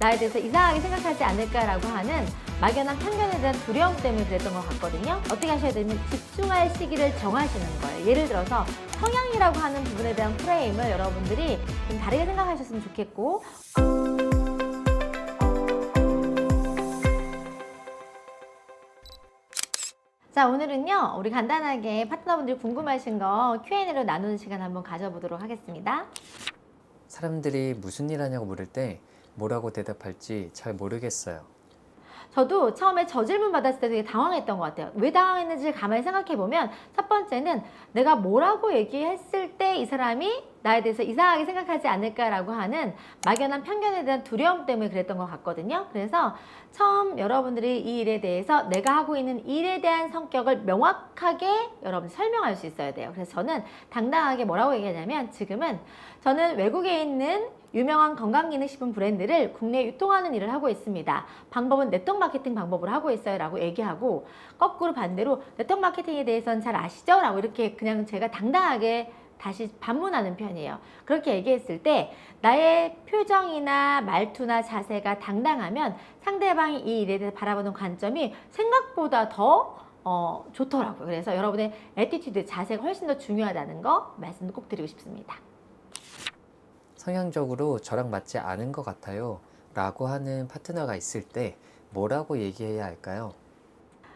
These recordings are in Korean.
나에 대해서 이상하게 생각하지 않을까라고 하는 막연한 편견에 대한 두려움 때문에 그랬던 것 같거든요. 어떻게 하셔야 되면 집중할 시기를 정하시는 거예요. 예를 들어서 성향이라고 하는 부분에 대한 프레임을 여러분들이 좀 다르게 생각하셨으면 좋겠고, 자, 오늘은요, 우리 간단하게 파트너분들이 궁금하신 거 Q&A로 나누는 시간 한번 가져보도록 하겠습니다. 사람들이 무슨 일 하냐고 물을 때 뭐라고 대답할지 잘 모르겠어요. 저도 처음에 저 질문 받았을 때 되게 당황했던 것 같아요. 왜 당황했는지 가만히 생각해보면 첫 번째는 내가 뭐라고 얘기했을 때 이 사람이 나에 대해서 이상하게 생각하지 않을까라고 하는 막연한 편견에 대한 두려움 때문에 그랬던 것 같거든요. 그래서 처음 여러분들이 이 일에 대해서 내가 하고 있는 일에 대한 성격을 명확하게 여러분 설명할 수 있어야 돼요. 그래서 저는 당당하게 뭐라고 얘기하냐면, 지금은 저는 외국에 있는 유명한 건강기능식품 브랜드를 국내에 유통하는 일을 하고 있습니다. 방법은 네트워크 마케팅 방법으로 하고 있어요 라고 얘기하고, 거꾸로 반대로 네트워크 마케팅에 대해서는 잘 아시죠? 라고 이렇게 그냥 제가 당당하게 다시 반문하는 편이에요. 그렇게 얘기했을 때 나의 표정이나 말투나 자세가 당당하면 상대방이 이 일에 대해서 바라보는 관점이 생각보다 더 좋더라고요. 그래서 여러분의 애티튜드, 자세가 훨씬 더 중요하다는 거 말씀 꼭 드리고 싶습니다. 성향적으로 저랑 맞지 않은 것 같아요 라고 하는 파트너가 있을 때 뭐라고 얘기해야 할까요?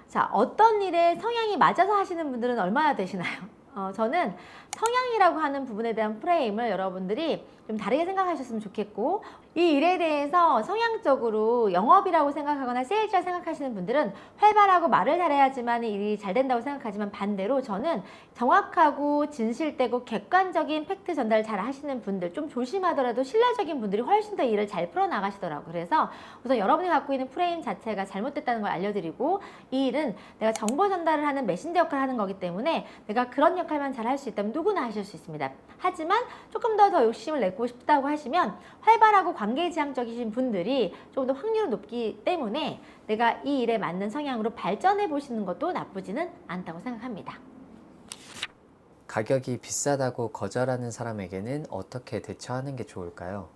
자, 어떤 일에 성향이 맞아서 하시는 분들은 얼마나 되시나요? 저는 성향이라고 하는 부분에 대한 프레임을 여러분들이 좀 다르게 생각하셨으면 좋겠고, 이 일에 대해서 성향적으로 영업이라고 생각하거나 세일즈라 생각하시는 분들은 활발하고 말을 잘해야지만 일이 잘 된다고 생각하지만, 반대로 저는 정확하고 진실되고 객관적인 팩트 전달 잘 하시는 분들, 좀 조심하더라도 신뢰적인 분들이 훨씬 더 일을 잘 풀어나가시더라고요. 그래서 우선 여러분이 갖고 있는 프레임 자체가 잘못됐다는 걸 알려드리고, 이 일은 내가 정보 전달을 하는 메신저 역할을 하는 거기 때문에 내가 그런 역할만 잘 할 수 있다면 누구나 하실 수 있습니다. 하지만 조금 더 욕심을 내고 싶다고 하시면 활발하고 관계지향적이신 분들이 조금 더 확률은 높기 때문에 내가 이 일에 맞는 성향으로 발전해 보시는 것도 나쁘지는 않다고 생각합니다. 가격이 비싸다고 거절하는 사람에게는 어떻게 대처하는 게 좋을까요?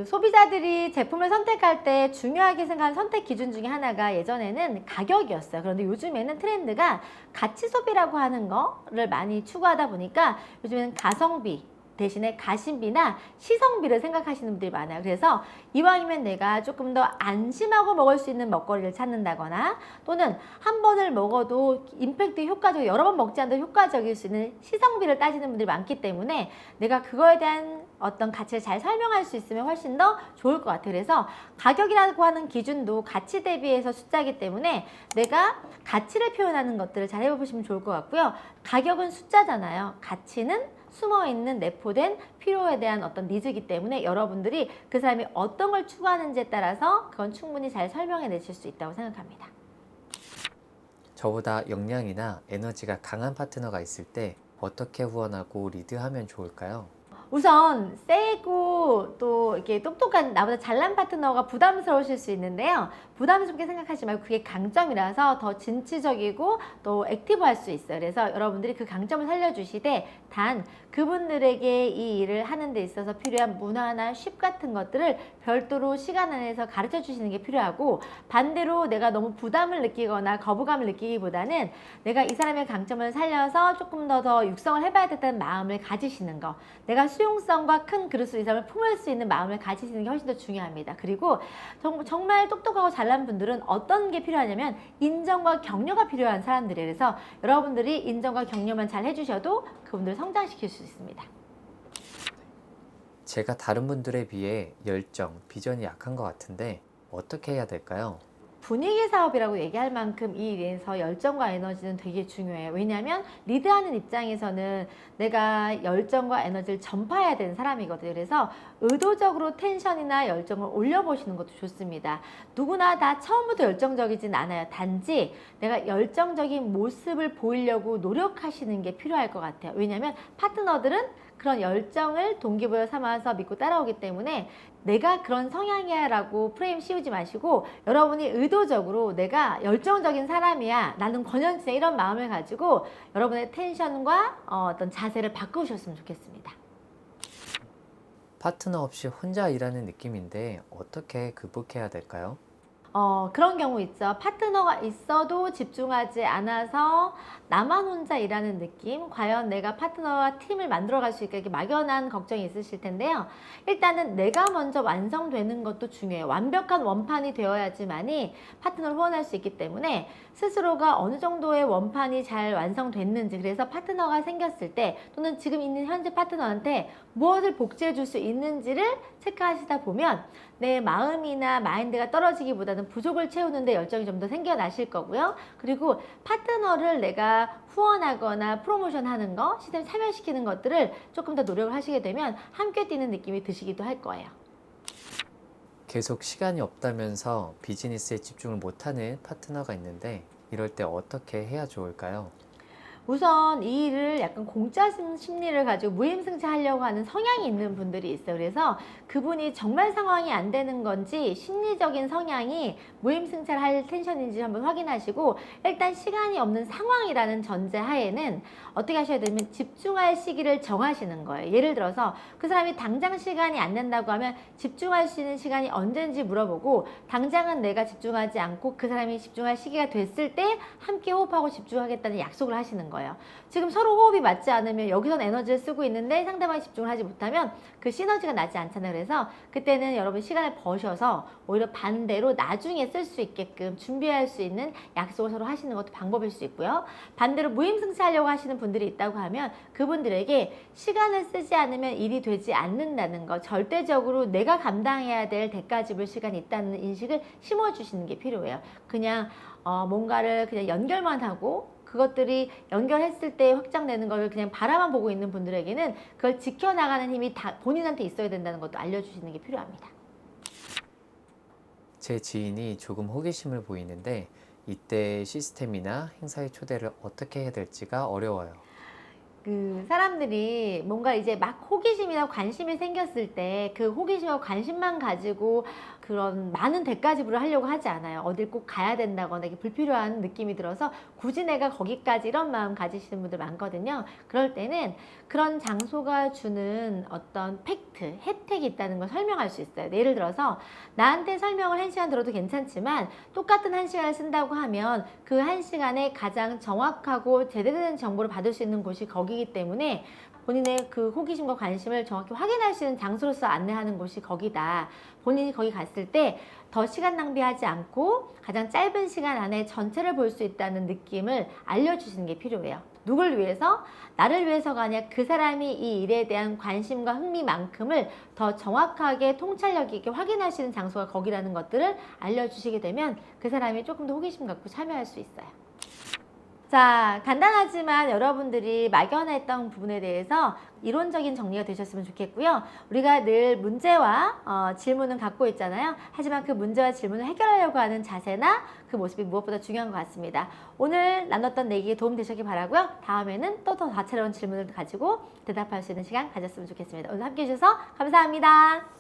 소비자들이 제품을 선택할 때 중요하게 생각하는 선택 기준 중에 하나가 예전에는 가격이었어요. 그런데 요즘에는 트렌드가 가치 소비라고 하는 거를 많이 추구하다 보니까 요즘에는 가성비 대신에 가심비나 시성비를 생각하시는 분들이 많아요. 그래서 이왕이면 내가 조금 더 안심하고 먹을 수 있는 먹거리를 찾는다거나, 또는 한 번을 먹어도 임팩트 효과적이고 여러 번 먹지 않아도 효과적일 수 있는 시성비를 따지는 분들이 많기 때문에 내가 그거에 대한 어떤 가치를 잘 설명할 수 있으면 훨씬 더 좋을 것 같아요. 그래서 가격이라고 하는 기준도 가치 대비해서 숫자이기 때문에 내가 가치를 표현하는 것들을 잘 해보시면 좋을 것 같고요. 가격은 숫자잖아요. 가치는 숨어있는 내포된 필요에 대한 어떤 니즈이기 때문에 여러분들이 그 사람이 어떤 걸 추구하는지에 따라서 그건 충분히 잘 설명해 내실 수 있다고 생각합니다. 저보다 역량이나 에너지가 강한 파트너가 있을 때 어떻게 후원하고 리드하면 좋을까요? 우선 세고 또 이렇게 똑똑한 나보다 잘난 파트너가 부담스러우실 수 있는데요. 부담스럽게 생각하지 말고 그게 강점이라서 더 진취적이고 또 액티브할 수 있어요. 그래서 여러분들이 그 강점을 살려주시되, 단 그분들에게 이 일을 하는 데 있어서 필요한 문화나 쉽 같은 것들을 별도로 시간 안에서 가르쳐 주시는 게 필요하고, 반대로 내가 너무 부담을 느끼거나 거부감을 느끼기보다는 내가 이 사람의 강점을 살려서 조금 더 육성을 해봐야겠다는 마음을 가지시는 거, 내가 수용성과 큰 그릇 이상을 품을 수 있는 마음을 가지시는 게 훨씬 더 중요합니다. 그리고 정말 똑똑하고 잘난 분들은 어떤 게 필요하냐면 인정과 격려가 필요한 사람들이에요. 그래서 여러분들이 인정과 격려만 잘 해주셔도 그분들을 성장시킬 수 있습니다. 제가 다른 분들에 비해 열정, 비전이 약한 것 같은데 어떻게 해야 될까요? 분위기 사업이라고 얘기할 만큼 이 일에서 열정과 에너지는 되게 중요해요. 왜냐하면 리드하는 입장에서는 내가 열정과 에너지를 전파해야 되는 사람이거든요. 그래서 의도적으로 텐션이나 열정을 올려보시는 것도 좋습니다. 누구나 다 처음부터 열정적이진 않아요. 단지 내가 열정적인 모습을 보이려고 노력하시는 게 필요할 것 같아요. 왜냐하면 파트너들은 그런 열정을 동기부여 삼아서 믿고 따라오기 때문에 내가 그런 성향이야 라고 프레임 씌우지 마시고, 여러분이 의도적으로 내가 열정적인 사람이야, 나는 권연치야, 이런 마음을 가지고 여러분의 텐션과 어떤 자세를 바꾸셨으면 좋겠습니다. 파트너 없이 혼자 일하는 느낌인데 어떻게 극복해야 될까요? 그런 경우 있죠. 파트너가 있어도 집중하지 않아서 나만 혼자 일하는 느낌. 과연 내가 파트너와 팀을 만들어갈 수 있게 이렇게 막연한 걱정이 있으실 텐데요. 일단은 내가 먼저 완성되는 것도 중요해요. 완벽한 원판이 되어야지만이 파트너를 후원할 수 있기 때문에 스스로가 어느 정도의 원판이 잘 완성됐는지, 그래서 파트너가 생겼을 때 또는 지금 있는 현재 파트너한테 무엇을 복제해 줄 수 있는지를 체크하시다 보면 내 마음이나 마인드가 떨어지기보다는 부족을 채우는데 열정이 좀 더 생겨나실 거고요. 그리고 파트너를 내가 후원하거나 프로모션하는 거, 시스템 참여시키는 것들을 조금 더 노력을 하시게 되면 함께 뛰는 느낌이 드시기도 할 거예요. 계속 시간이 없다면서 비즈니스에 집중을 못하는 파트너가 있는데 이럴 때 어떻게 해야 좋을까요? 우선 이 일을 약간 공짜 심리를 가지고 무임승차하려고 하는 성향이 있는 분들이 있어요. 그래서 그분이 정말 상황이 안 되는 건지 심리적인 성향이 무임승차를 할 텐션인지 한번 확인하시고, 일단 시간이 없는 상황이라는 전제 하에는 어떻게 하셔야 되냐면 집중할 시기를 정하시는 거예요. 예를 들어서 그 사람이 당장 시간이 안 된다고 하면 집중할 수 있는 시간이 언제인지 물어보고, 당장은 내가 집중하지 않고 그 사람이 집중할 시기가 됐을 때 함께 호흡하고 집중하겠다는 약속을 하시는 거예요. 지금 서로 호흡이 맞지 않으면 여기선 에너지를 쓰고 있는데 상대방이 집중을 하지 못하면 그 시너지가 나지 않잖아요. 그래서 그때는 여러분 시간을 버셔서 오히려 반대로 나중에 쓸 수 있게끔 준비할 수 있는 약속을 서로 하시는 것도 방법일 수 있고요. 반대로 무임승차하려고 하시는 분들이 있다고 하면 그분들에게 시간을 쓰지 않으면 일이 되지 않는다는 거, 절대적으로 내가 감당해야 될 대가 지불 시간이 있다는 인식을 심어주시는 게 필요해요. 그냥 뭔가를 그냥 연결만 하고 그것들이 연결했을 때 확장되는 걸 그냥 바라만 보고 있는 분들에게는 그걸 지켜나가는 힘이 다 본인한테 있어야 된다는 것도 알려주시는 게 필요합니다. 제 지인이 조금 호기심을 보이는데 이때 시스템이나 행사의 초대를 어떻게 해야 될지가 어려워요. 그 사람들이 뭔가 이제 막 호기심이나 관심이 생겼을 때 그 호기심과 관심만 가지고 그런 많은 대가 지불을 하려고 하지 않아요. 어딜 꼭 가야 된다거나 이게 불필요한 느낌이 들어서 굳이 내가 거기까지 이런 마음 가지시는 분들 많거든요. 그럴 때는 그런 장소가 주는 어떤 팩트, 혜택이 있다는 걸 설명할 수 있어요. 예를 들어서 나한테 설명을 1시간 들어도 괜찮지만 똑같은 1시간을 쓴다고 하면 그 1시간에 가장 정확하고 제대로 된 정보를 받을 수 있는 곳이 거기이기 때문에 본인의 그 호기심과 관심을 정확히 확인할 수 있는 장소로서 안내하는 곳이 거기다. 본인이 거기 갔을 때 더 시간 낭비하지 않고 가장 짧은 시간 안에 전체를 볼 수 있다는 느낌을 알려주시는 게 필요해요. 누굴 위해서? 나를 위해서가 아니라 그 사람이 이 일에 대한 관심과 흥미만큼을 더 정확하게 통찰력 있게 확인할 수 있는 장소가 거기라는 것들을 알려주시게 되면 그 사람이 조금 더 호기심 갖고 참여할 수 있어요. 자, 간단하지만 여러분들이 막연했던 부분에 대해서 이론적인 정리가 되셨으면 좋겠고요. 우리가 늘 문제와 질문은 갖고 있잖아요. 하지만 그 문제와 질문을 해결하려고 하는 자세나 그 모습이 무엇보다 중요한 것 같습니다. 오늘 나눴던 내기에 도움 되셨길 바라고요. 다음에는 또 더 다채로운 질문을 가지고 대답할 수 있는 시간 가졌으면 좋겠습니다. 오늘 함께 해주셔서 감사합니다.